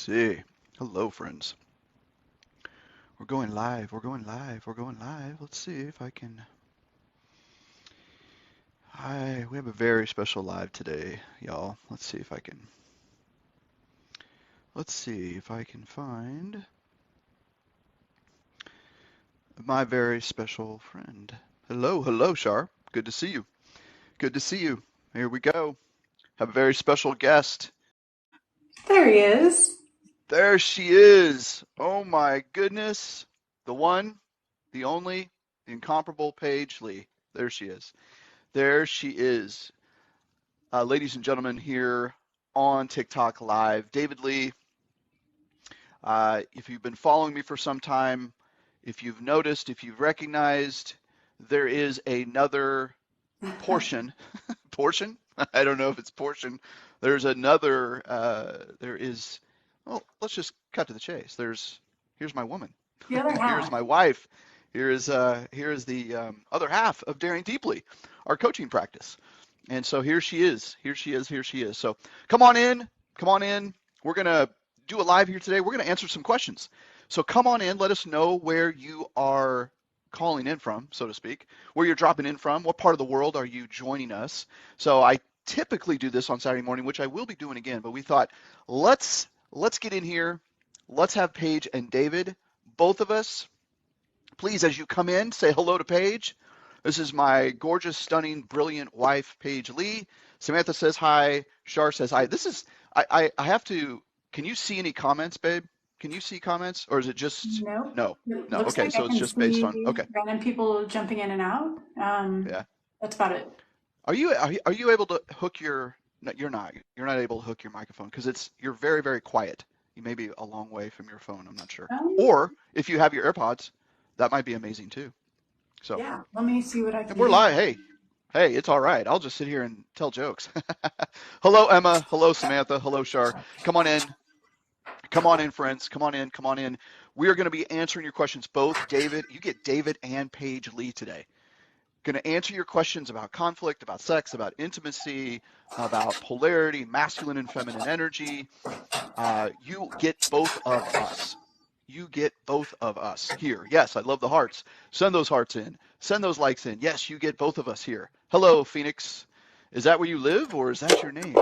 see. Hello, friends. We're going live. We're going live. We're going live. Let's see if I can. Hi, we have a very special live today, y'all. Let's see if I can. Let's see if I can find my very special friend. Hello, hello, Shar. Good to see you. Good to see you. Here we go. Have a very special guest. There he is. There she is. Oh my goodness. The one, the only, the incomparable Paige Lee. There she is. There she is. Ladies and gentlemen, here on TikTok Live, David Lee. If you've been following me for some time, if you've noticed, if you've recognized, there is another portion. Portion? I don't know if it's portion. There's another, there is, well, let's just cut to the chase. Here's my woman. The other Here's half. my wife. Here is the other half of Daring Deeply, our coaching practice. And so here she is. Here she is. Here she is. So come on in. Come on in. We're going to do a live here today. We're going to answer some questions. So come on in. Let us know where you are calling in from, so to speak, where you're dropping in from. What part of the world are you joining us? So I typically do this on Saturday morning, which I will be doing again, but we thought let's get in here. Let's have Paige and David, both of us. Please, as you come in, say hello to Paige. This is my gorgeous, stunning, brilliant wife, Paige Lee. Samantha says hi. Shar says hi. I have to, can you see any comments, babe? Can you see comments? Or is it just, Nope. no, It no. looks Okay, like I so it's can just based on, see okay, random people jumping in and out. yeah. That's about it. Are you able to hook your, no, you're not able to hook your microphone because you're very, very quiet. You may be a long way from your phone, I'm not sure. Um, Or if you have your AirPods, that might be amazing too. So, yeah, let me see what I and can we're do. live. Hey, it's all right. I'll just sit here and tell jokes. Hello, Emma. Hello, Samantha. Hello, Shar. Come on in. Come on in, friends. Come on in. Come on in. We are going to be answering your questions. Both David, you get David and Paige Lee today. Going to answer your questions about conflict, about sex, about intimacy, about polarity, masculine and feminine energy. You get both of us. You get both of us here. Yes, I love the hearts. Send those hearts in. Send those likes in. Yes, you get both of us here. Hello, Phoenix. Is that where you live or is that your name?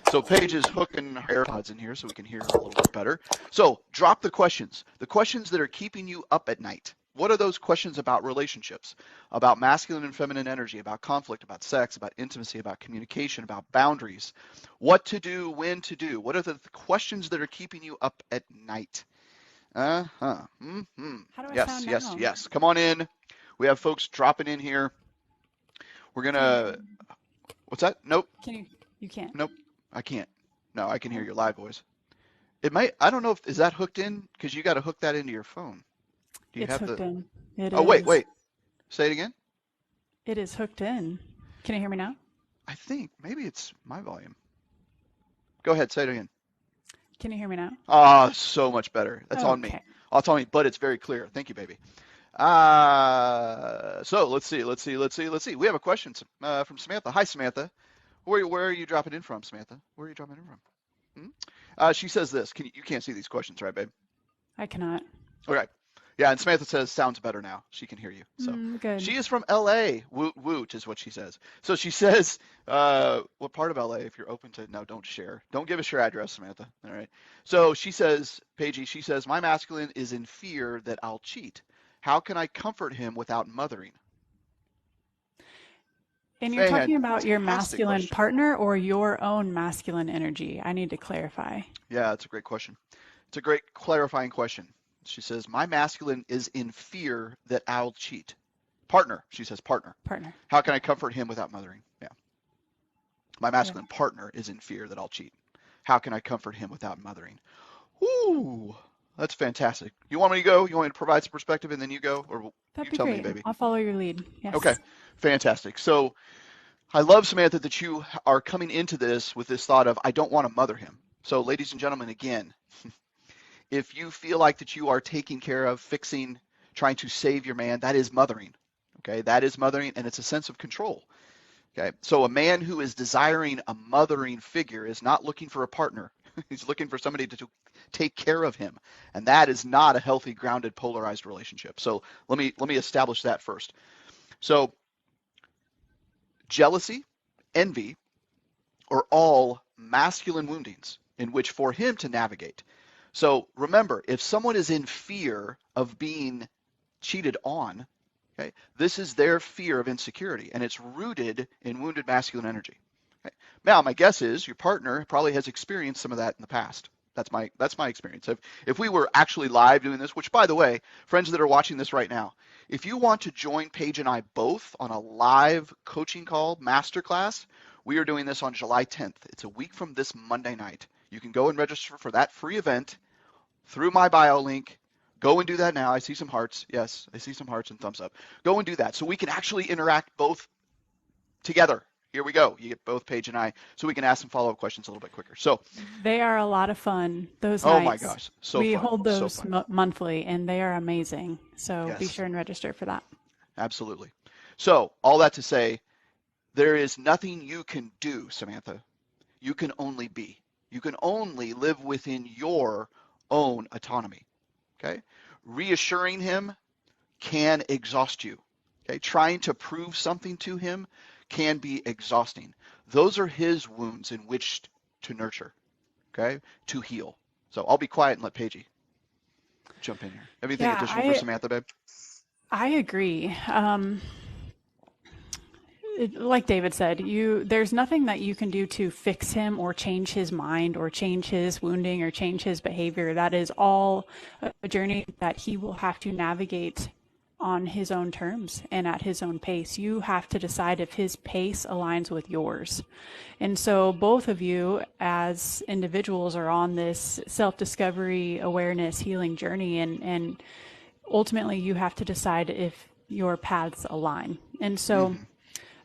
So Paige is hooking her AirPods in here so we can hear her a little bit better. So drop the questions that are keeping you up at night. What are those questions about relationships, about masculine and feminine energy, about conflict, about sex, about intimacy, about communication, about boundaries, what to do, when to do? What are the questions that are keeping you up at night? Uh-huh. Mm-hmm. How do I Yes, sound yes, now? yes. Come on in. We have folks dropping in here. We're Can you hear gonna, me? what's that? Nope, Can you? You can't. nope. I can't. No, I can hear Oh, your live voice. It might, I don't know if, is that hooked in? Because you got to hook that into your phone. Do you it's have hooked the, in. It oh, wait, is. wait. Say it again. It is hooked in. Can you hear me now? I think maybe it's my volume. Go ahead, say it again. Can you hear me now? Ah, so much better. That's on me. Okay. That's on me, but it's very clear. Thank you, baby. So let's see. We have a question from Samantha. Hi, Samantha. Where are you dropping in from, Samantha? Where are you dropping in from? Hmm? She says this. You can't see these questions, right, babe? I cannot. Okay. Yeah, and Samantha says sounds better now. She can hear you. So Good. she is from LA. Woot woot is what she says. So she says, what part of LA? If you're open to, no, don't share. Don't give us your address, Samantha. All right. So she says, Paigey, she says, my masculine is in fear that I'll cheat. How can I comfort him without mothering? And you're talking about your Fantastic masculine question. partner or your own masculine energy? I need to clarify. Yeah, it's a great question. It's a great clarifying question. She says, my masculine is in fear that I'll cheat. Partner, she says, partner. Partner. How can I comfort him without mothering? Yeah. My Yeah. masculine partner is in fear that I'll cheat. How can I comfort him without mothering? Ooh, that's fantastic. You want me to go? You want me to provide some perspective and then you go? Or you That'd be tell me, great. baby. I'll follow your lead. Okay, Yes. fantastic. So I love, Samantha, that you are coming into this with this thought of, I don't want to mother him. So ladies and gentlemen, again, if you feel like that you are taking care of, fixing, trying to save your man, that is mothering. Okay, that is mothering, and it's a sense of control. Okay, so a man who is desiring a mothering figure is not looking for a partner. He's looking for somebody to take care of him. And that is not a healthy, grounded, polarized relationship. So let me establish that first. So jealousy, envy are all masculine woundings in which for him to navigate. So remember, if someone is in fear of being cheated on, okay, this is their fear of insecurity, and it's rooted in wounded masculine energy. Okay? Now, my guess is your partner probably has experienced some of that in the past. That's my experience. If we were actually live doing this, which by the way, friends that are watching this right now, if you want to join Paige and I both on a live coaching call masterclass, we are doing this on July 10th. It's a week from this Monday night. You can go and register for that free event through my bio link. Go and do that now. I see some hearts. Yes, I see some hearts and thumbs up. Go and do that so we can actually interact both together. Here we go. You get both Paige and I, so we can ask some follow-up questions a little bit quicker. So, They are a lot of fun, those oh my nights. gosh, so We fun, hold so those fun. monthly, and they are amazing. So be Yes, sure and register for that. absolutely. So, all that to say, there is nothing you can do, Samantha. You can only be. You can only live within your own autonomy. Okay? Reassuring him can exhaust you. Okay? Trying to prove something to him can be exhausting. Those are his wounds in which to nurture, okay? To heal. So I'll be quiet and let Paige jump in here. Anything Yeah, additional for Samantha, babe? I agree. Like David said, there's nothing that you can do to fix him or change his mind or change his wounding or change his behavior. That is all a journey that he will have to navigate on his own terms and at his own pace. You have to decide if his pace aligns with yours. And so both of you as individuals are on this self-discovery, awareness, healing journey, and ultimately you have to decide if your paths align. And so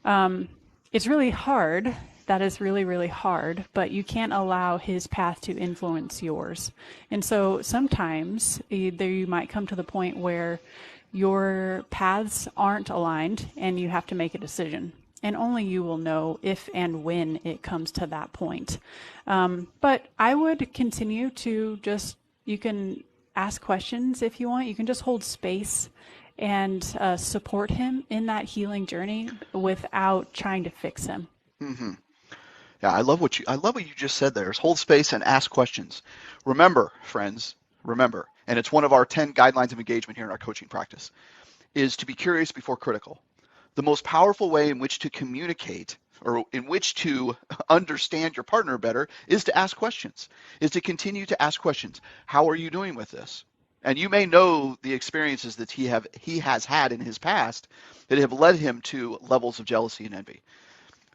Mm-hmm. it's really hard. That is really, really hard, but you can't allow his path to influence yours. And so sometimes either you might come to the point where your paths aren't aligned and you have to make a decision. And only you will know if and when it comes to that point. But I would continue to you can ask questions if you want. You can just hold space and support him in that healing journey without trying to fix him. Mm-hmm. Yeah, I love what you just said there. Is hold space and ask questions. Remember, friends, remember, and it's one of our 10 guidelines of engagement here in our coaching practice, is to be curious before critical. The most powerful way in which to communicate or in which to understand your partner better is to ask questions, is to continue to ask questions. How are you doing with this? And you may know the experiences that he has had in his past that have led him to levels of jealousy and envy.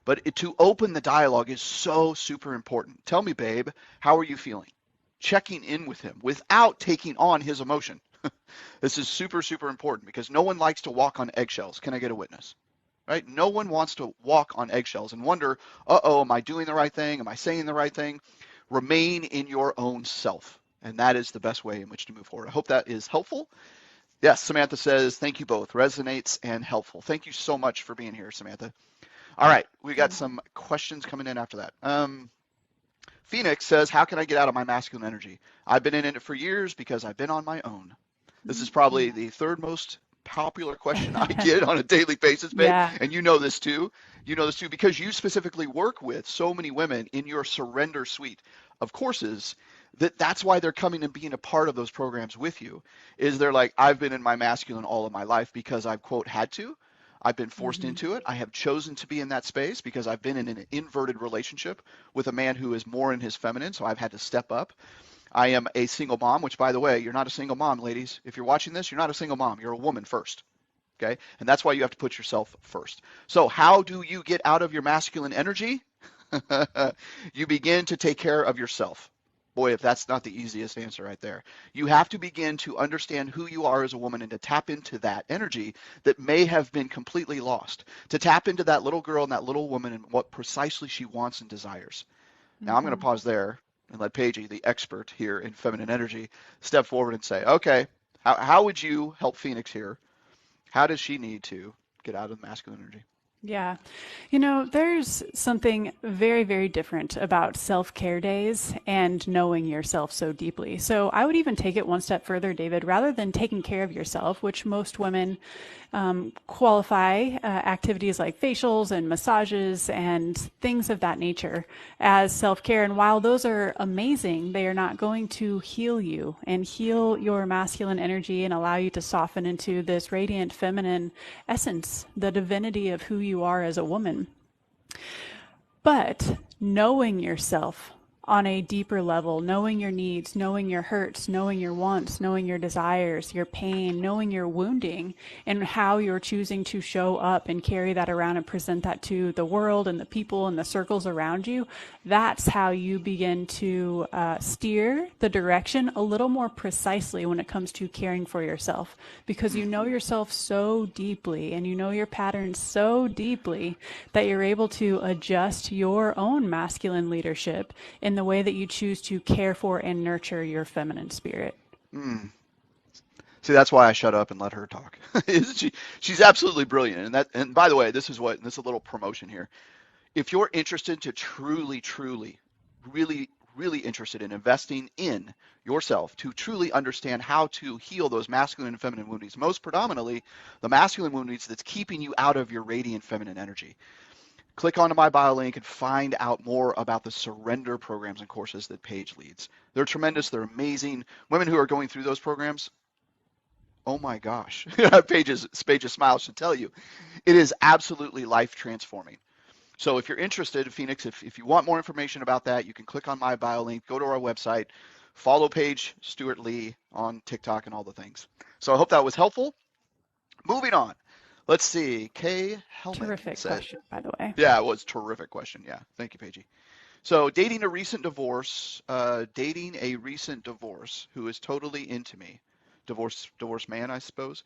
But to open the dialogue is so super important. Tell me, babe, how are you feeling? Checking in with him without taking on his emotion. This is super, super important because no one likes to walk on eggshells. Can I get a witness? Right? No one wants to walk on eggshells and wonder, uh-oh, am I doing the right thing? Am I saying the right thing? Remain in your own self. And that is the best way in which to move forward. I hope that is helpful. Yes, Samantha says, thank you both. Resonates and helpful. Thank you so much for being here, Samantha. All right, we got some questions coming in after that. Phoenix says, how can I get out of my masculine energy? I've been in it for years because I've been on my own. This is probably the third most popular question I get on a daily basis, babe. Yeah. And you know this too. You know this too because you specifically work with so many women in your surrender suite of courses that's why they're coming and being a part of those programs with you. Is they're like, I've been in my masculine all of my life because I've, quote, had to. I've been forced into it. I have chosen to be in that space because I've been in an inverted relationship with a man who is more in his feminine, so I've had to step up. I am a single mom, which, by the way, you're not a single mom, ladies. If you're watching this, you're not a single mom. You're a woman first, okay? And that's why you have to put yourself first. So how do you get out of your masculine energy? You begin to take care of yourself. Boy, if that's not the easiest answer right there. You have to begin to understand who you are as a woman and to tap into that energy that may have been completely lost, to tap into that little girl and that little woman and what precisely she wants and desires. Now, I'm going to pause there and let Paige, the expert here in feminine energy, step forward and say, okay, how would you help Phoenix here? How does she need to get out of the masculine energy? Yeah. There's something very, very different about self-care days and knowing yourself so deeply. So I would even take it one step further, David, rather than taking care of yourself, which most women qualify activities like facials and massages and things of that nature as self-care. And while those are amazing, they are not going to heal you and heal your masculine energy and allow you to soften into this radiant feminine essence, the divinity of who you are as a woman. But knowing yourself on a deeper level, knowing your needs, knowing your hurts, knowing your wants, knowing your desires, your pain, knowing your wounding, and how you're choosing to show up and carry that around and present that to the world and the people and the circles around you, that's how you begin to steer the direction a little more precisely when it comes to caring for yourself, because you know yourself so deeply and you know your patterns so deeply that you're able to adjust your own masculine leadership in the way that you choose to care for and nurture your feminine spirit. See, that's why I shut up and let her talk. She's absolutely brilliant. And by the way, this is a little promotion here. If you're interested to really interested in investing in yourself to truly understand how to heal those masculine and feminine woundings, most predominantly the masculine woundings that's keeping you out of your radiant feminine energy, click onto my bio link and find out more about the surrender programs and courses that Paige leads. They're tremendous. They're amazing. Women who are going through those programs, oh my gosh, Paige's smile should tell you, it is absolutely life transforming. So if you're interested, Phoenix, if you want more information about that, you can click on my bio link, go to our website, follow Paige Stewart Lee on TikTok and all the things. So I hope that was helpful. Moving on. Let's see. Kay Helmick Terrific said, question, by the way. yeah, it was a terrific question. Yeah. Thank you, Paige. So dating a recent divorce who is totally into me. Divorce man, I suppose.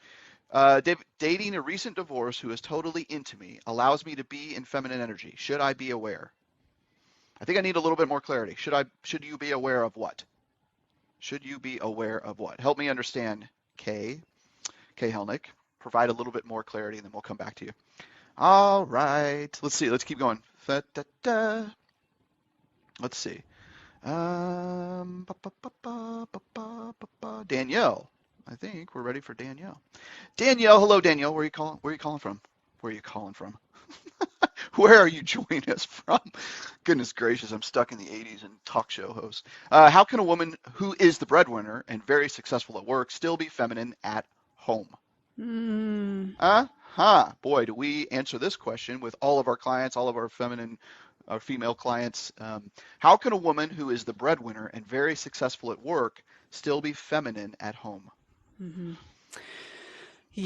Dating a recent divorce who is totally into me allows me to be in feminine energy. Should I be aware? I think I need a little bit more clarity. Should you be aware of what? Should you be aware of what? Help me understand, Kay Helnick. Provide a little bit more clarity, and then we'll come back to you. All right. Let's see. Let's keep going. Let's see. Danielle. I think we're ready for Danielle. Danielle, hello, Danielle. Where are you calling from? Where are you calling from? Where are you joining us from? Goodness gracious, I'm stuck in the 80s and talk show host. How can a woman who is the breadwinner and very successful at work still be feminine at home? Boy, do we answer this question with all of our clients, all of our female clients. How can a woman who is the breadwinner and very successful at work still be feminine at home? Please.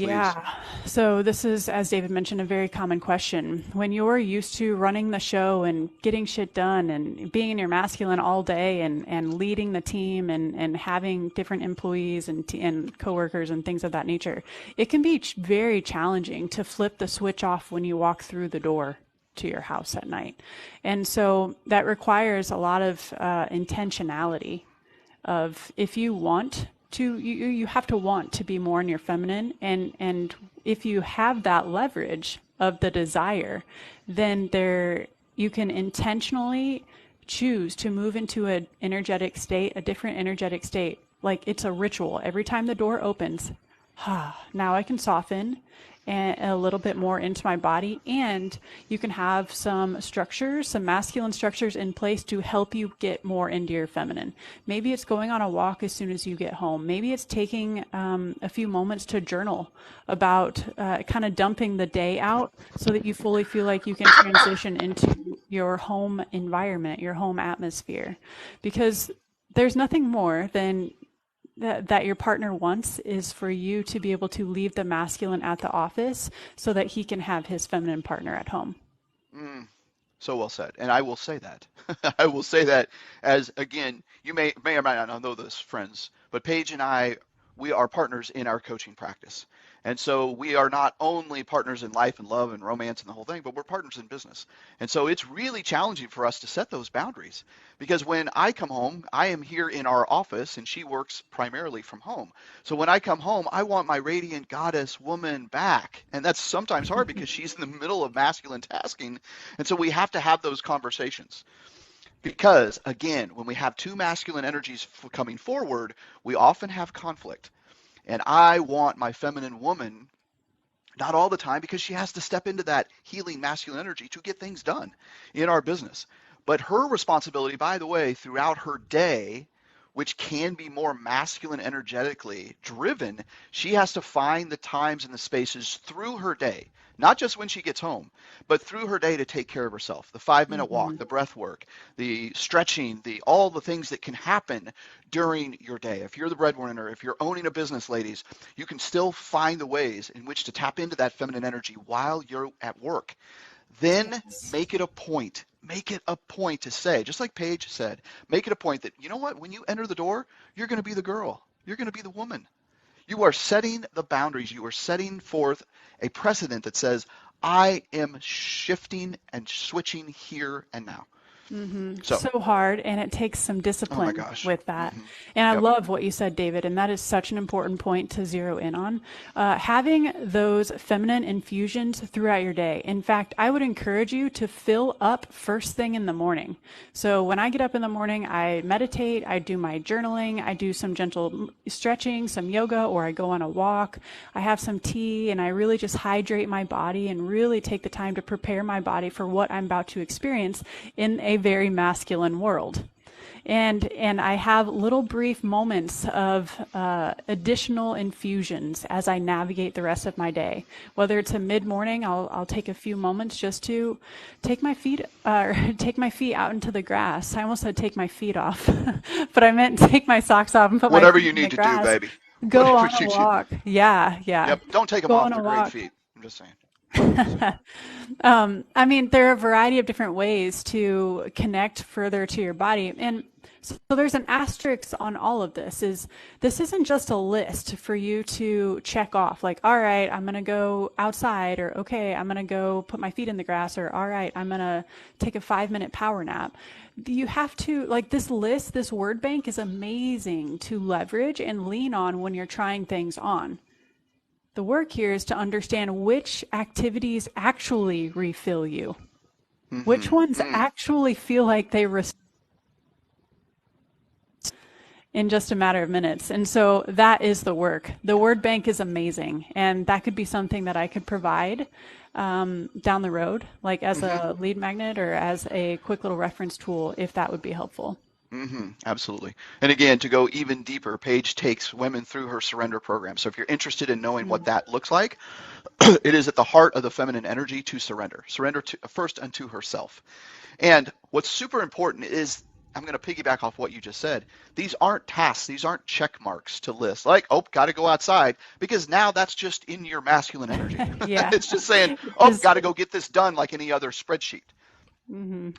Yeah. So this is, as David mentioned, a very common question. When you're used to running the show and getting shit done and being in your masculine all day and leading the team and having different employees and coworkers and things of that nature, it can be very challenging to flip the switch off when you walk through the door to your house at night. And so that requires a lot of intentionality of, if you want to, you have to want to be more in your feminine, and if you have that leverage of the desire, then you can intentionally choose to move into an energetic state, a different energetic state. Like it's a ritual. Every time the door opens, now I can soften and a little bit more into my body, and you can have some structures, some masculine structures in place to help you get more into your feminine. Maybe it's going on a walk as soon as you get home. Maybe it's taking a few moments to journal about kind of dumping the day out so that you fully feel like you can transition into your home environment, your home atmosphere. Because there's nothing more than that your partner wants is for you to be able to leave the masculine at the office so that he can have his feminine partner at home. So well said. And I will say that. I will say that as, again, you may or may not know this, friends, but Paige and I, we are partners in our coaching practice. And so we are not only partners in life and love and romance and the whole thing, but we're partners in business. And so it's really challenging for us to set those boundaries because when I come home, I am here in our office and she works primarily from home. So when I come home, I want my radiant goddess woman back. And that's sometimes hard because she's in the middle of masculine tasking. And so we have to have those conversations. Because again, when we have two masculine energies coming forward, we often have conflict. And I want my feminine woman, not all the time, because she has to step into that healing masculine energy to get things done in our business. But her responsibility, by the way, throughout her day, which can be more masculine energetically driven, she has to find the times and the spaces through her day, not just when she gets home, but through her day to take care of herself. The 5-minute walk, the breath work, the stretching, all the things that can happen during your day. If you're the breadwinner, if you're owning a business, ladies, you can still find the ways in which to tap into that feminine energy while you're at work. Then Yes. make it a point. Make it a point to say, just like Paige said, make it a point that, you know what, when you enter the door, you're going to be the girl. You're going to be the woman. You are setting the boundaries. You are setting forth a precedent that says, I am shifting and switching here and now. So, So hard, and it takes some oh my discipline gosh. with that. And I Yep. love what you said, David, and that is such an important point to zero in on. Having those feminine infusions throughout your day. In fact, I would encourage you to fill up first thing in the morning. So when I get up in the morning, I meditate, I do my journaling, I do some gentle stretching, some yoga, or I go on a walk. I have some tea, and I really just hydrate my body and really take the time to prepare my body for what I'm about to experience in a very masculine world. And I have little brief moments of additional infusions as I navigate the rest of my day. Whether it's a mid morning, I'll take a few moments just to take my feet take my feet out into the grass. I almost said take my feet off, but I meant take my socks off and put my Whatever feet you in the need to do, grass. baby. Go Whatever on a you do. walk. Yeah, yeah. Yep. Don't take them Go off. on a They're great walk. feet. I'm just saying. Just saying. I mean, there are a variety of different ways to connect further to your body. And so there's an asterisk on all of this is this isn't just a list for you to check off like, all right, I'm going to go outside, or okay, I'm going to go put my feet in the grass, or all right, I'm going to take a 5-minute power nap. You have to, like, this list, this word bank is amazing to leverage and lean on when you're trying things on. The work here is to understand which activities actually refill you, which ones actually feel like they in just a matter of minutes. And so that is the work. The word bank is amazing. And that could be something that I could provide down the road, like as a lead magnet or as a quick little reference tool, if that would be helpful. Absolutely. And again, to go even deeper, Paige takes women through her surrender program. So if you're interested in knowing what that looks like, it is at the heart of the feminine energy to surrender. Surrender to, first unto herself. And what's super important is, I'm going to piggyback off what you just said. These aren't tasks. These aren't check marks to list. Like, oh, got to go outside, because now that's just in your masculine energy. Yeah. It's just saying, oh, Just, got to go get this done like any other spreadsheet.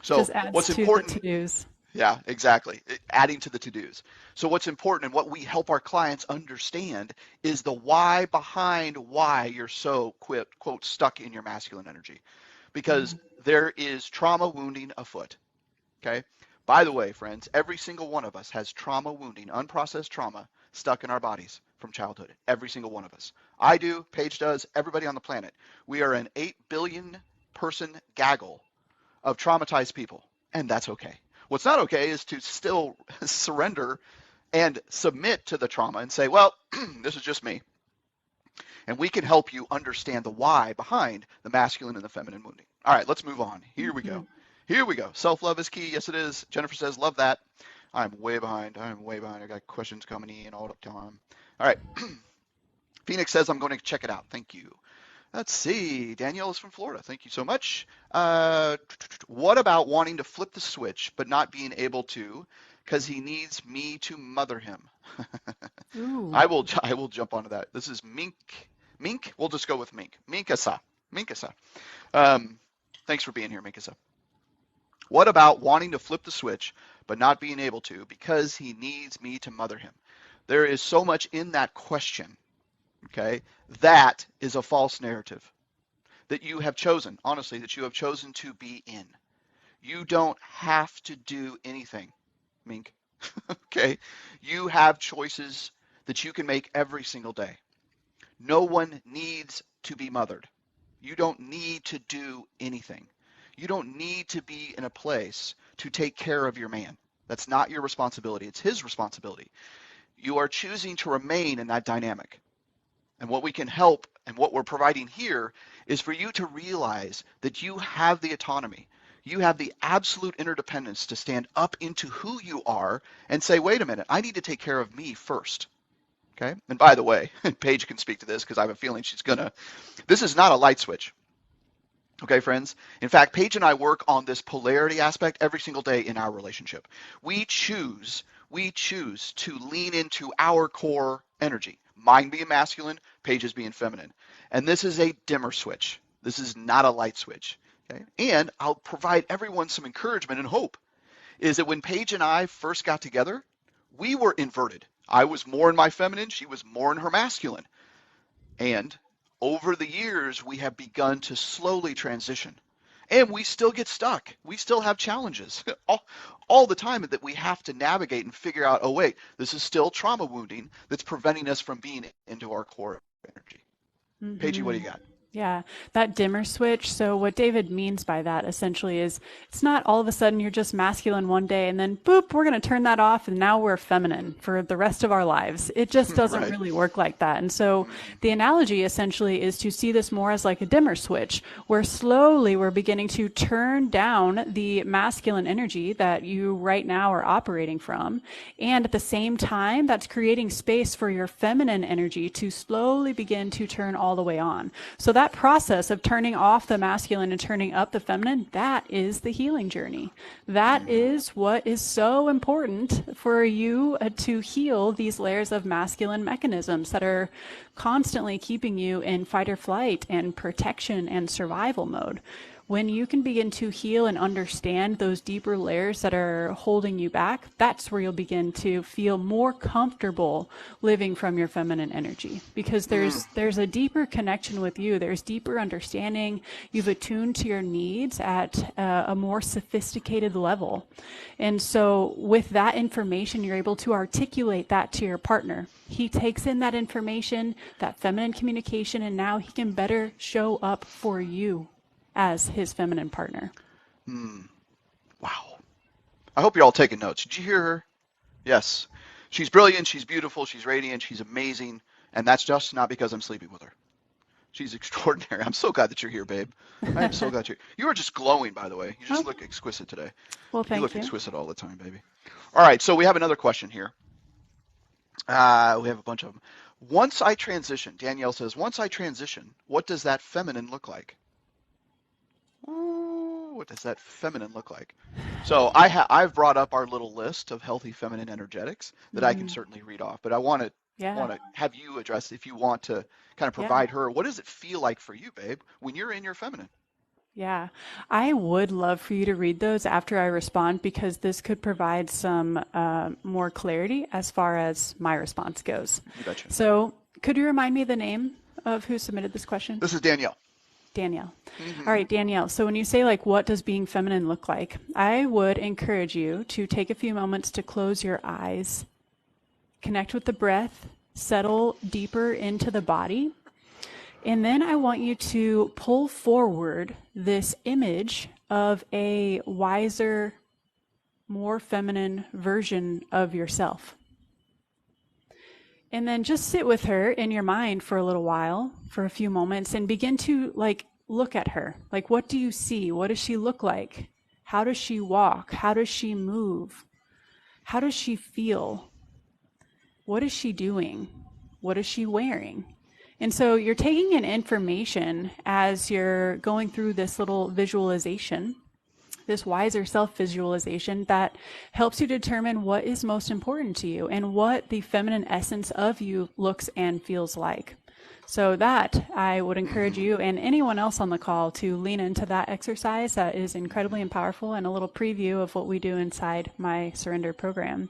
So just adds what's to the important? to-dos. Yeah, exactly. Adding to the to-dos. So what's important and what we help our clients understand is the why behind why you're so, quote, stuck in your masculine energy. Because there is trauma wounding afoot. Okay? By the way, friends, every single one of us has trauma wounding, unprocessed trauma stuck in our bodies from childhood. Every single one of us. I do, Paige does, everybody on the planet. We are an 8 billion person gaggle of traumatized people, and that's okay. What's not okay is to still surrender and submit to the trauma and say, well, this is just me. And we can help you understand the why behind the masculine and the feminine wounding. All right, let's move on. Here we go. Here we go. Self-love is key. Yes, it is. Jennifer says, love that. I'm way behind. I got questions coming in all the time. All right. Phoenix says, I'm going to check it out. Thank you. Let's see. Danielle is from Florida. Thank you so much. What about wanting to flip the switch but not being able to because he needs me to mother him? Ooh. I will jump onto that. This is Mink. Mink? We'll just go with Mink. Minkasa. Minkasa. Thanks for being here, Minkasa. What about wanting to flip the switch but not being able to because he needs me to mother him? There is so much in that question Okay? That is a false narrative that you have chosen, honestly, that you have chosen to be in. You don't have to do anything, Mink. Okay? You have choices that you can make every single day. No one needs to be mothered. You don't need to do anything. You don't need to be in a place to take care of your man. That's not your responsibility. It's his responsibility. You are choosing to remain in that dynamic. And what we can help and what we're providing here is for you to realize that you have the autonomy. You have the absolute interdependence to stand up into who you are and say, wait a minute, I need to take care of me first. Okay? And by the way, Paige can speak to this because I have a feeling she's gonna. This is not a light switch. Okay, friends? In fact, Paige and I work on this polarity aspect every single day in our relationship. We choose to lean into our core energy. Mine being masculine, Paige's being feminine. And this is a dimmer switch. This is not a light switch. Okay? And I'll provide everyone some encouragement and hope is that when Paige and I first got together, we were inverted. I was more in my feminine, she was more in her masculine. And over the years, we have begun to slowly transition. And we still get stuck. We still have challenges all the time that we have to navigate and figure out, oh, wait, this is still trauma wounding that's preventing us from being into our core energy. Paige, what do you got? Yeah, that dimmer switch. So what David means by that essentially is it's not all of a sudden you're just masculine one day and then boop, we're going to turn that off and now we're feminine for the rest of our lives. It just doesn't Right. really work like that. And so the analogy essentially is to see this more as like a dimmer switch where slowly we're beginning to turn down the masculine energy that you right now are operating from. And at the same time, that's creating space for your feminine energy to slowly begin to turn all the way on. So that process of turning off the masculine and turning up the feminine, that is the healing journey. That is what is so important for you to heal these layers of masculine mechanisms that are constantly keeping you in fight or flight and protection and survival mode. When you can begin to heal and understand those deeper layers that are holding you back, that's where you'll begin to feel more comfortable living from your feminine energy, because there's a deeper connection with you. There's deeper understanding. You've attuned to your needs at a more sophisticated level. And so with that information, you're able to articulate that to your partner. He takes in that information, that feminine communication, and now he can better show up for you as his feminine partner. Wow. I hope you're all taking notes. Did you hear her? Yes. She's brilliant. She's beautiful. She's radiant. She's amazing. And that's just not because I'm sleeping with her. She's extraordinary. I'm so glad that you're here, babe. I am so glad you're here. You are just glowing, by the way. You just look exquisite today. Well, You look thank you. exquisite all the time, baby. All right, so we have another question here. We have a bunch of them. Once I transition, Danielle says, once I transition, what does that feminine look like? Ooh, what does that feminine look like? So I've brought up our little list of healthy feminine energetics that I can certainly read off, but I want to Yeah. have you address if you want to kind of Yeah. provide her. What does it feel like for you, babe, when you're in your feminine? Yeah, I would love for you to read those after I respond because this could provide some more clarity as far as my response goes. You betcha. So, could you remind me the name of who submitted this question? This is Danielle. Danielle. All right, Danielle. So when you say like, what does being feminine look like? I would encourage you to take a few moments to close your eyes, connect with the breath, settle deeper into the body. And then I want you to pull forward this image of a wiser, more feminine version of yourself. And then just sit with her in your mind for a little while, for a few moments, and begin to like look at her. Like, what do you see? What does she look like? How does she walk? How does she move? How does she feel? What is she doing? What is she wearing? And so you're taking in information as you're going through this little visualization, this wiser self-visualization that helps you determine what is most important to you and what the feminine essence of you looks and feels like. So that I would encourage you and anyone else on the call to lean into that exercise. That is incredibly powerful, and a little preview of what we do inside my surrender program.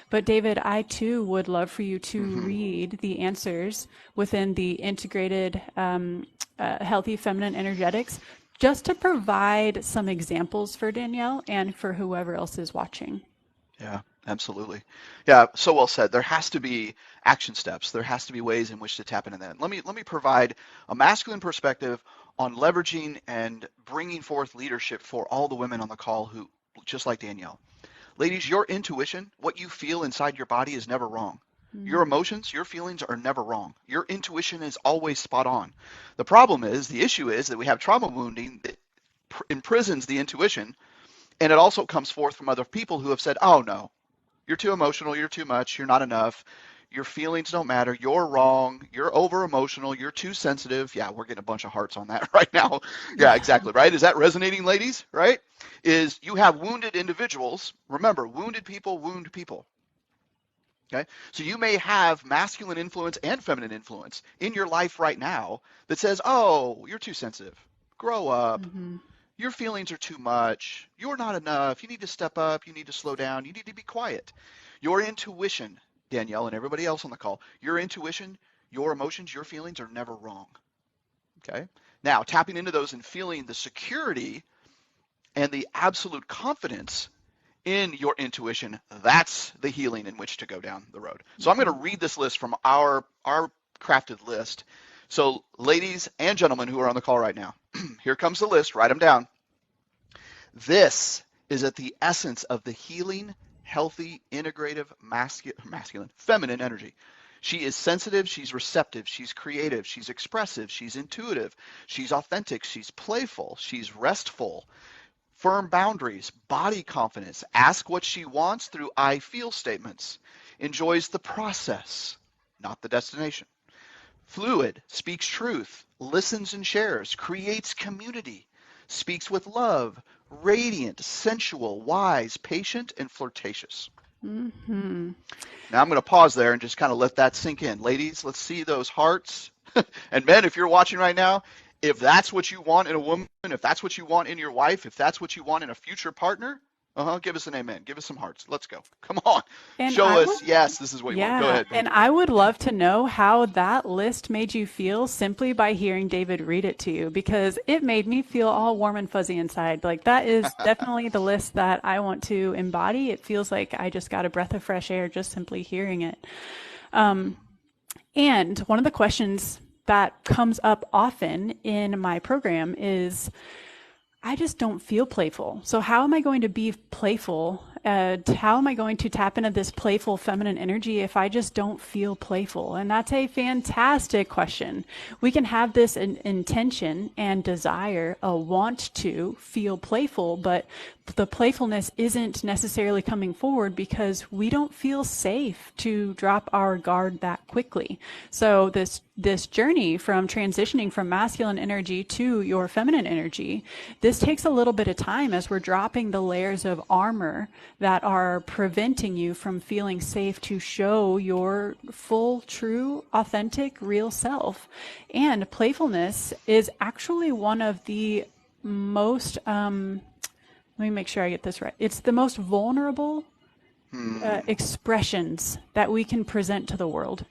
But David, I too would love for you to read the answers within the integrated healthy feminine energetics, just to provide some examples for Danielle and for whoever else is watching. Yeah, absolutely. Yeah, so well said. There has to be action steps. There has to be ways in which to tap into that. Let me provide a masculine perspective on leveraging and bringing forth leadership for all the women on the call who, just like Danielle. Ladies, your intuition, what you feel inside your body is never wrong. Your emotions, your feelings are never wrong. Your intuition is always spot on. The problem is, the issue is that we have trauma wounding that imprisons the intuition, and it also comes forth from other people who have said, oh no, you're too emotional, you're too much, you're not enough, your feelings don't matter, you're wrong, you're over emotional, you're too sensitive. Yeah, we're getting a bunch of hearts on that right now. Yeah, exactly, right? Is that resonating, ladies? Right? Is you have wounded individuals. Remember, wounded people wound people. Okay? So you may have masculine influence and feminine influence in your life right now that says, oh, you're too sensitive. Grow up. Your feelings are too much. You're not enough. You need to step up. You need to slow down. You need to be quiet. Your intuition, Danielle and everybody else on the call, your intuition, your emotions, your feelings are never wrong. Okay? Now, tapping into those and feeling the security and the absolute confidence in your intuition, that's the healing in which to go down the road. So I'm going to read this list from our crafted list. So ladies and gentlemen who are on the call right now, here comes the list. Write them down. This is at the essence of the healing, healthy, integrative, masculine, feminine energy. She is sensitive, she's receptive, she's creative, she's expressive, she's intuitive, she's authentic, she's playful, she's restful, firm boundaries, body confidence, ask what she wants through I feel statements, enjoys the process, not the destination. Fluid, speaks truth, listens and shares, creates community, speaks with love, radiant, sensual, wise, patient, and flirtatious. Now I'm going to pause there and just kind of let that sink in. Ladies, let's see those hearts. And men, if you're watching right now, if that's what you want in a woman, if that's what you want in your wife, if that's what you want in a future partner, give us an amen. Give us some hearts. Let's go. Come on. And Show I us, would, yes, this is what you want. Go yeah, ahead, and Paige. I would love to know how that list made you feel simply by hearing David read it to you, because it made me feel all warm and fuzzy inside. Like, that is definitely the list that I want to embody. It feels like I just got a breath of fresh air just simply hearing it. And one of the questions that comes up often in my program is, I just don't feel playful. So how am I going to be playful? How am I going to tap into this playful feminine energy if I just don't feel playful? And that's a fantastic question. We can have this intention and desire, a want to feel playful, but the playfulness isn't necessarily coming forward because we don't feel safe to drop our guard that quickly. So this journey from transitioning from masculine energy to your feminine energy, this takes a little bit of time as we're dropping the layers of armor that are preventing you from feeling safe to show your full, true, authentic, real self. And playfulness is actually one of the most, let me make sure I get this right. It's the most vulnerable expressions that we can present to the world,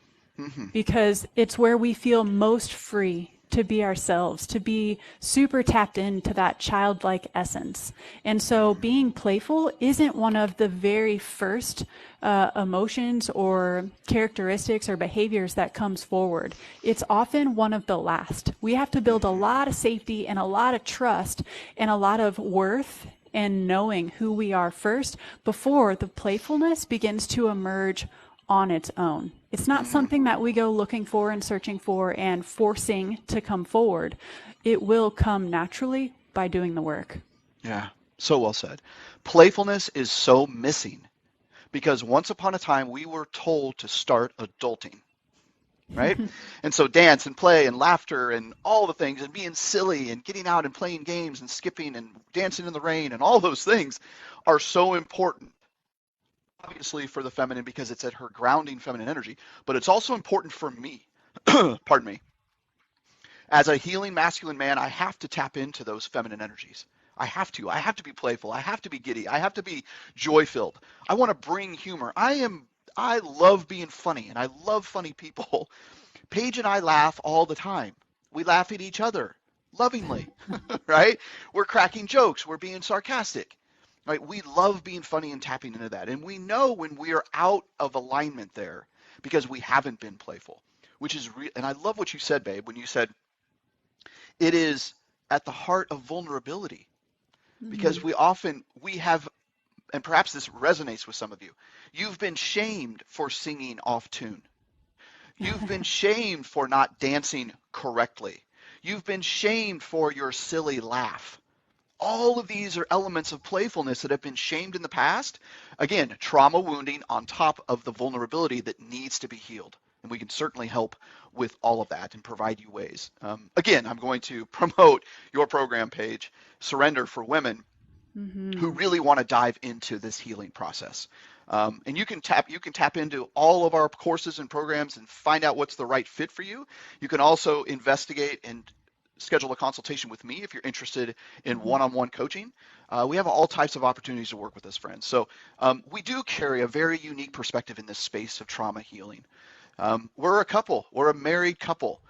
because it's where we feel most free to be ourselves, to be super tapped into that childlike essence. And so being playful isn't one of the very first emotions or characteristics or behaviors that comes forward. It's often one of the last. We have to build a lot of safety and a lot of trust and a lot of worth and knowing who we are first before the playfulness begins to emerge on its own. It's not something that we go looking for and searching for and forcing to come forward. It will come naturally by doing the work. Yeah, so well said. Playfulness is so missing because once upon a time we were told to start adulting, right? And so dance and play and laughter and all the things and being silly and getting out and playing games and skipping and dancing in the rain and all those things are so important, obviously, for the feminine because it's at her grounding feminine energy, but it's also important for me, pardon me, As a healing masculine man, I have to tap into those feminine energies. I have to. I have to be playful. I have to be giddy. I have to be joy-filled. I want to bring humor. I love being funny and I love funny people. Paige and I laugh all the time. We laugh at each other lovingly, right? We're cracking jokes. We're being sarcastic, right? We love being funny and tapping into that. And we know when we are out of alignment there because we haven't been playful, which is real. And I love what you said, babe, when you said it is at the heart of vulnerability because we have, and perhaps this resonates with some of you, you've been shamed for singing off tune. You've been shamed for not dancing correctly. You've been shamed for your silly laugh. All of these are elements of playfulness that have been shamed in the past. Again, trauma wounding on top of the vulnerability that needs to be healed. And we can certainly help with all of that and provide you ways. Again, I'm going to promote your program, Paige, Surrender for Women, who really want to dive into this healing process. And you can tap into all of our courses and programs and find out what's the right fit for you. You can also investigate and schedule a consultation with me if you're interested in one-on-one coaching. We have all types of opportunities to work with us, friends. So we do carry a very unique perspective in this space of trauma healing. We're a married couple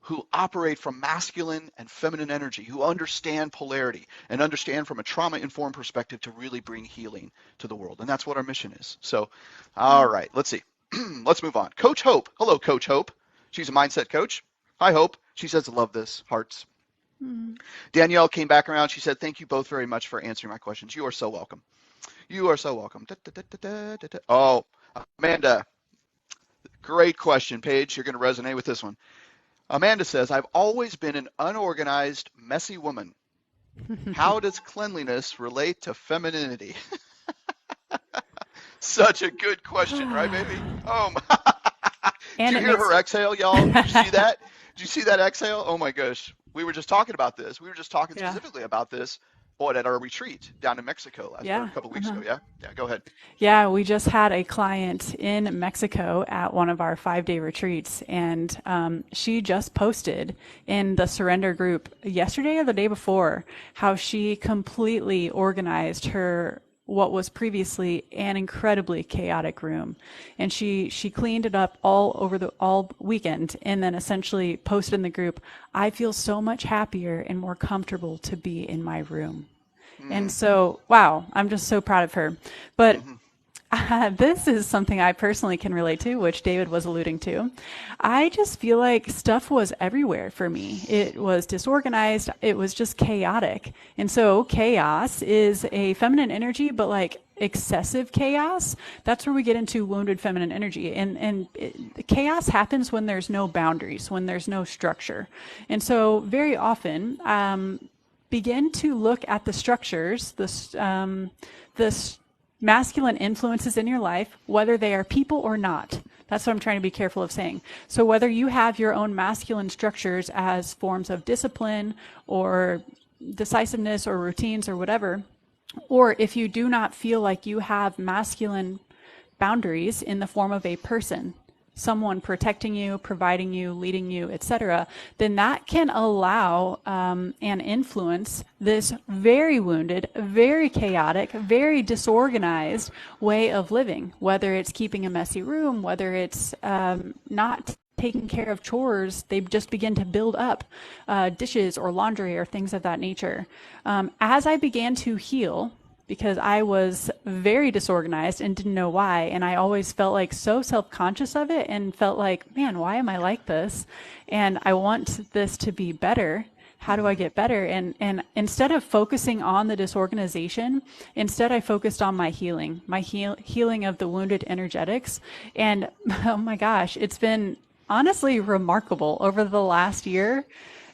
who operate from masculine and feminine energy, who understand polarity and understand from a trauma-informed perspective to really bring healing to the world. And that's what our mission is. So, all right, let's see. Let's move on. Coach Hope. Hello, Coach Hope. She's a mindset coach. Hi, Hope. She says, I love this. Hearts. Danielle came back around. She said, thank you both very much for answering my questions. You are so welcome. You are so welcome. Oh, Amanda. Great question, Paige. You're going to resonate with this one. Amanda says, I've always been an unorganized, messy woman. How does cleanliness relate to femininity? Such a good question, right, baby? Oh, did you hear her exhale, y'all? Did you see that? Did you see that exhale? Oh, my gosh. We were just talking about this. We were just talking specifically about this at our retreat down in Mexico a couple of weeks ago. Yeah, go ahead. Yeah, we just had a client in Mexico at one of our 5-day retreats, and she just posted in the Surrender group yesterday or the day before how she completely organized what was previously an incredibly chaotic room, and she cleaned it up all weekend, and then essentially posted in the group, I feel so much happier and more comfortable to be in my room. And so, wow, I'm just so proud of her. But this is something I personally can relate to, which David was alluding to. I just feel like stuff was everywhere for me. It was disorganized. It was just chaotic. And so chaos is a feminine energy, but like excessive chaos, that's where we get into wounded feminine energy. And chaos happens when there's no boundaries, when there's no structure. And so very often, begin to look at the structures, the masculine influences in your life, whether they are people or not. That's what I'm trying to be careful of saying. So whether you have your own masculine structures as forms of discipline or decisiveness or routines or whatever, or if you do not feel like you have masculine boundaries in the form of a person, someone protecting you, providing you, leading you, etc., then that can allow and influence this very wounded, very chaotic, very disorganized way of living, whether it's keeping a messy room, whether it's not taking care of chores, they just begin to build up dishes or laundry or things of that nature. As I began to heal, because I was very disorganized and didn't know why. And I always felt like so self-conscious of it and felt like, man, why am I like this? And I want this to be better. How do I get better? And instead of focusing on the disorganization, instead I focused on my healing, healing of the wounded energetics. And oh my gosh, it's been honestly remarkable over the last year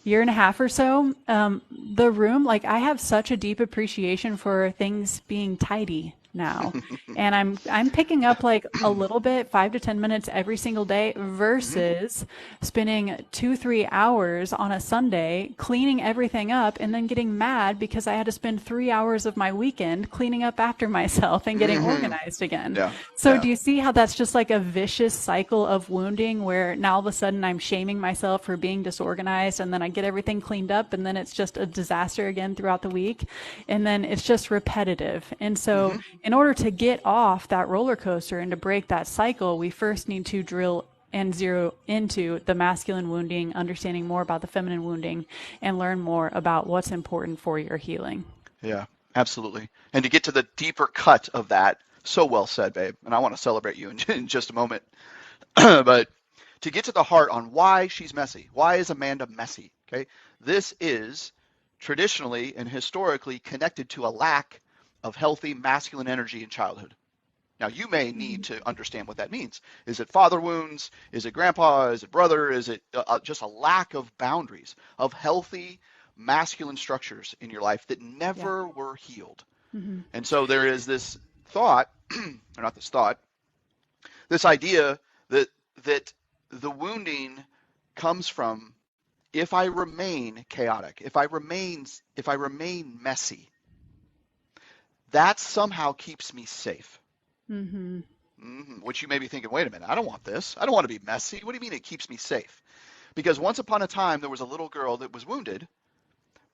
and a half or so. The room, like I have such a deep appreciation for things being tidy, now. And I'm picking up like a little bit, 5 to 10 minutes every single day Hmm. versus spending 2, 3 hours on a Sunday cleaning everything up and then getting mad because I had to spend 3 hours of my weekend cleaning up after myself and getting Hmm. organized again. Yeah. So Yeah. do you see how that's just like a vicious cycle of wounding where now all of a sudden I'm shaming myself for being disorganized and then I get everything cleaned up and then it's just a disaster again throughout the week. And then it's just repetitive. And so Hmm. in order to get off that roller coaster and to break that cycle, we first need to drill and zero into the masculine wounding, understanding more about the feminine wounding, and learn more about what's important for your healing. Yeah, absolutely. And to get to the deeper cut of that, so well said, babe. And I want to celebrate you in just a moment. But to get to the heart on why she's messy, why is Amanda messy? Okay, this is traditionally and historically connected to a lack of healthy masculine energy in childhood. Now, you may need to understand what that means. Is it father wounds? Is it grandpa? Is it brother? Is it just a lack of boundaries, of healthy masculine structures in your life that Yeah. never were healed? Mm-hmm. And so there is this thought, or not this thought, this idea that that the wounding comes from if I remain chaotic, if I remain messy, that somehow keeps me safe. Mm-hmm. Which you may be thinking, wait a minute, I don't want this. I don't want to be messy. What do you mean it keeps me safe? Because once upon a time, there was a little girl that was wounded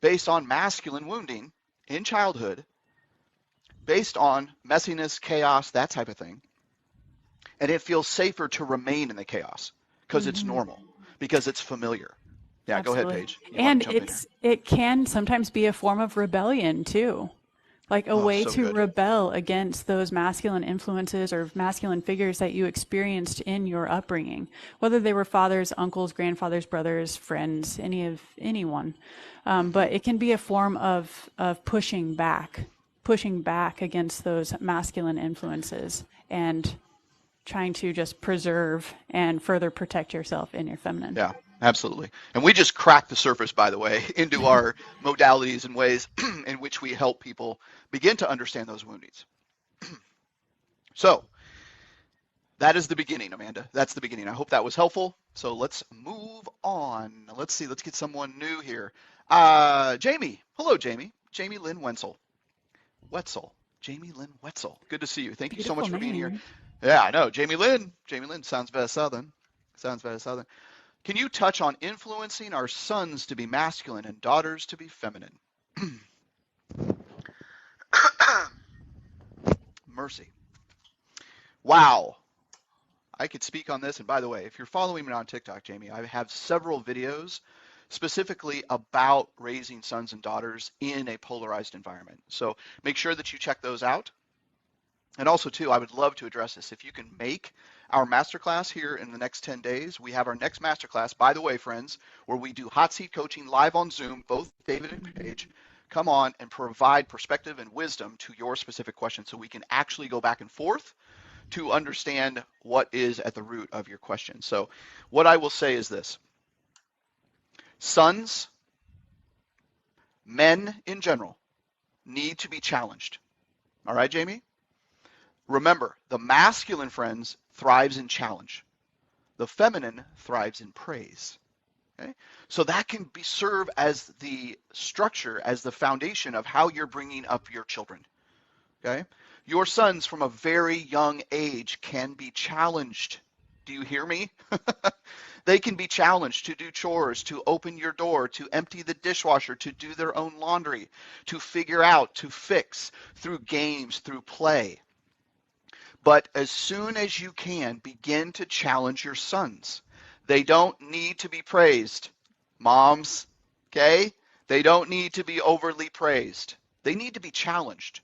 based on masculine wounding in childhood, based on messiness, chaos, that type of thing. And it feels safer to remain in the chaos because it's Mm-hmm. normal, because it's familiar. Yeah, go ahead, Absolutely. Paige. You want And to jump in here? it can sometimes be a form of rebellion too. Like a Oh, way so to good. rebel against those masculine influences or masculine figures that you experienced in your upbringing, whether they were fathers, uncles, grandfathers, brothers, friends, anyone. Hmm. But it can be a form of pushing back against those masculine influences and trying to just preserve and further protect yourself in your feminine. Yeah, absolutely. And we just cracked the surface, by the way, into our modalities and ways in which we help people begin to understand those woundings. So that is the beginning, Amanda. That's the beginning. I hope that was helpful. So let's move on. Let's see. Let's get someone new here. Jamie. Hello, Jamie. Jamie Lynn Wenzel. Wetzel. Jamie Lynn Wetzel. Good to see you. Thank you so much Beautiful for being here. name. Yeah, I know. Jamie Lynn. Jamie Lynn sounds very southern. Sounds very southern. Can you touch on influencing our sons to be masculine and daughters to be feminine? Mercy. Wow. I could speak on this. And by the way, if you're following me on TikTok, Jamie, I have several videos specifically about raising sons and daughters in a polarized environment. So make sure that you check those out. And also, too, I would love to address this. If you can make our masterclass here in the next 10 days, we have our next masterclass, by the way, friends, where we do hot seat coaching live on Zoom, both David and Paige. Come on and provide perspective and wisdom to your specific question so we can actually go back and forth to understand what is at the root of your question. So, what I will say is this: sons, men in general, need to be challenged. All right, Jamie? Remember, the masculine, friends, thrives in challenge. The feminine thrives in praise. Okay? So that can be serve as the structure, as the foundation of how you're bringing up your children. Okay? Your sons from a very young age can be challenged. Do you hear me? They can be challenged to do chores, to open your door, to empty the dishwasher, to do their own laundry, to figure out, to fix through games, through play. But as soon as you can, begin to challenge your sons. They don't need to be praised. Moms, okay? They don't need to be overly praised. They need to be challenged.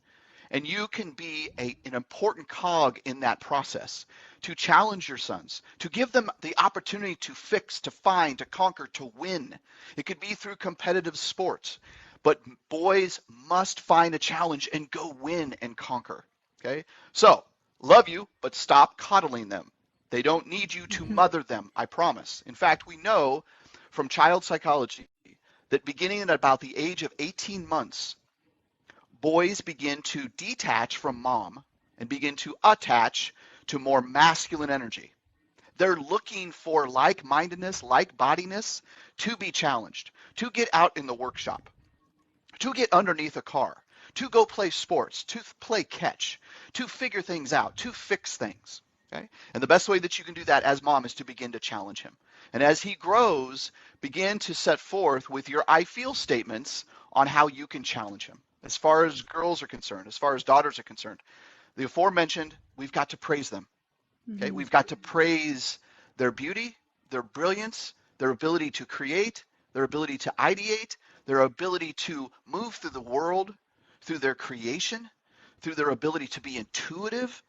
And you can be an important cog in that process to challenge your sons, to give them the opportunity to fix, to find, to conquer, to win. It could be through competitive sports, but boys must find a challenge and go win and conquer. Okay? So, love you, but stop coddling them. They don't need you to Mm-hmm. mother them, I promise. In fact, we know from child psychology that beginning at about the age of 18 months, boys begin to detach from mom and begin to attach to more masculine energy. They're looking for like-mindedness, like-bodiness to be challenged, to get out in the workshop, to get underneath a car, to go play sports, to play catch, to figure things out, to fix things. Okay? And the best way that you can do that as mom is to begin to challenge him. And as he grows, begin to set forth with your I feel statements on how you can challenge him. As far as girls are concerned, as far as daughters are concerned, the aforementioned, we've got to praise them. Okay? We've got to praise their beauty, their brilliance, their ability to create, their ability to ideate, their ability to move through the world, through their creation, through their ability to be intuitive.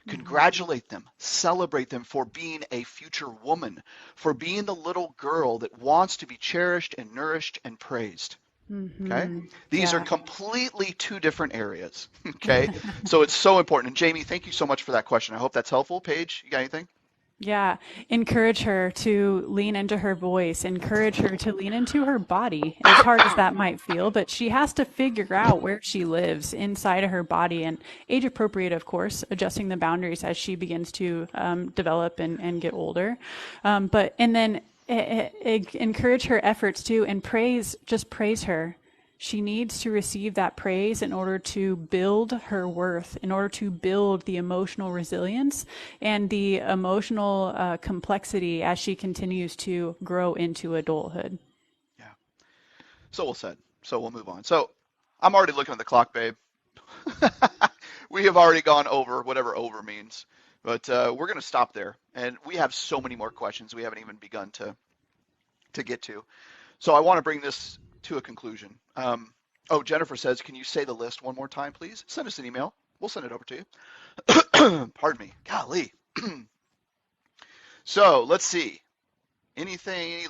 Congratulate them, celebrate them for being a future woman, for being the little girl that wants to be cherished and nourished and praised. Okay? These are completely two different areas. Okay? So it's so important. And Jamie, thank you so much for that question. I hope that's helpful. Paige, you got anything? Yeah, encourage her to lean into her voice, encourage her to lean into her body, as hard as that might feel, but she has to figure out where she lives inside of her body, and age appropriate, of course, adjusting the boundaries as she begins to develop and get older. And then encourage her efforts too, and just praise her. She needs to receive that praise in order to build her worth, in order to build the emotional resilience and the emotional complexity as she continues to grow into adulthood. Yeah. So well said. So we'll move on. So I'm already looking at the clock, babe. We have already gone over whatever over means, but we're going to stop there. And we have so many more questions we haven't even begun to get to. So I want to bring this to a conclusion. Jennifer says, can you say the list one more time, please? Send us an email. We'll send it over to you. Pardon me. Golly. So let's see. Any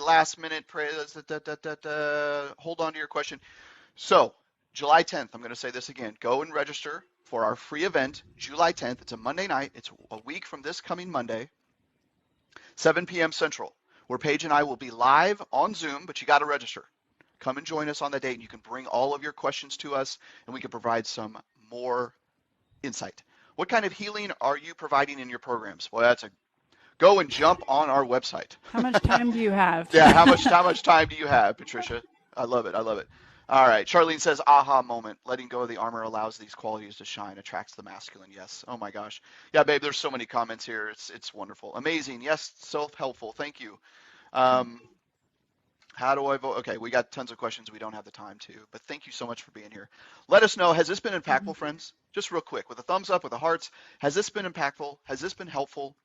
last minute prayers? Hold on to your question. So July 10th, I'm going to say this again. Go and register for our free event, July 10th. It's a Monday night. It's a week from this coming Monday, 7 p.m. Central, where Paige and I will be live on Zoom, but you got to register. Come and join us on that date, and you can bring all of your questions to us, and we can provide some more insight. What kind of healing are you providing in your programs? Well, go and jump on our website. How much time do you have? Yeah, how much time do you have, Patricia? I love it. All right, Charlene says, aha moment. Letting go of the armor allows these qualities to shine, attracts the masculine. Yes. Oh my gosh. Yeah, babe, there's so many comments here. It's wonderful. Amazing. Yes, so helpful. Thank you. How do I vote? Okay, we got tons of questions we don't have the time to, but thank you so much for being here. Let us know, has this been impactful, friends? Just real quick, with a thumbs up, with the hearts, has this been impactful? Has this been helpful?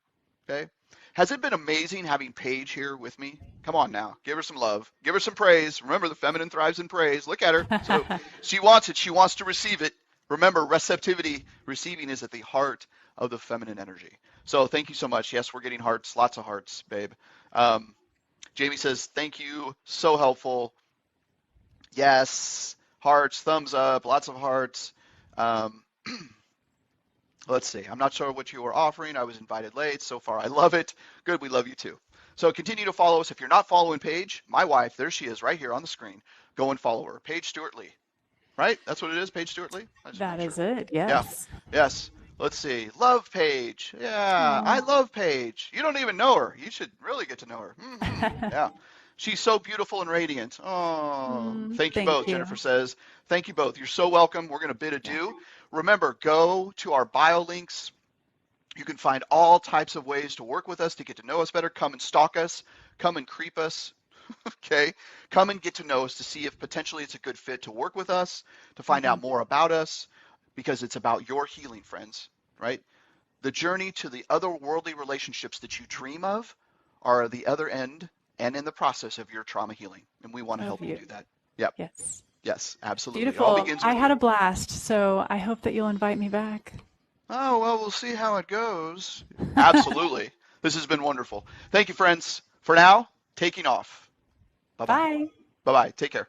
Okay. Has it been amazing having Paige here with me? Come on now, give her some love, give her some praise. Remember, the feminine thrives in praise. Look at her. So she wants it. She wants to receive it. Remember, receptivity, receiving is at the heart of the feminine energy. So thank you so much. Yes, we're getting hearts, lots of hearts, babe. Jamie says, thank you, so helpful. Yes, hearts, thumbs up, lots of hearts. Let's see, I'm not sure what you were offering. I was invited late. So far, I love it. Good, we love you too. So continue to follow us. If you're not following Paige, my wife, there she is right here on the screen. Go and follow her, Paige Stewart Lee. Right? That's what it is, Paige Stewart Lee? That is it, yes. Yeah, yes. Let's see. Love Paige. Yeah, I love Paige. You don't even know her. You should really get to know her. Yeah. She's so beautiful and radiant. Oh, thank you both, Jennifer says. Thank you both. You're so welcome. We're going to bid adieu. Remember, go to our bio links. You can find all types of ways to work with us, to get to know us better. Come and stalk us. Come and creep us. Okay? Come and get to know us to see if potentially it's a good fit to work with us, to find out more about us, because it's about your healing, friends, right? The journey to the otherworldly relationships that you dream of are the other end and in the process of your trauma healing. And we want to help you do that. Yep. Yes. Yes, absolutely. Beautiful. I had a blast, so I hope that you'll invite me back. Oh, well, we'll see how it goes. Absolutely. This has been wonderful. Thank you, friends. For now, taking off. Bye-bye. Bye. Bye-bye. Take care.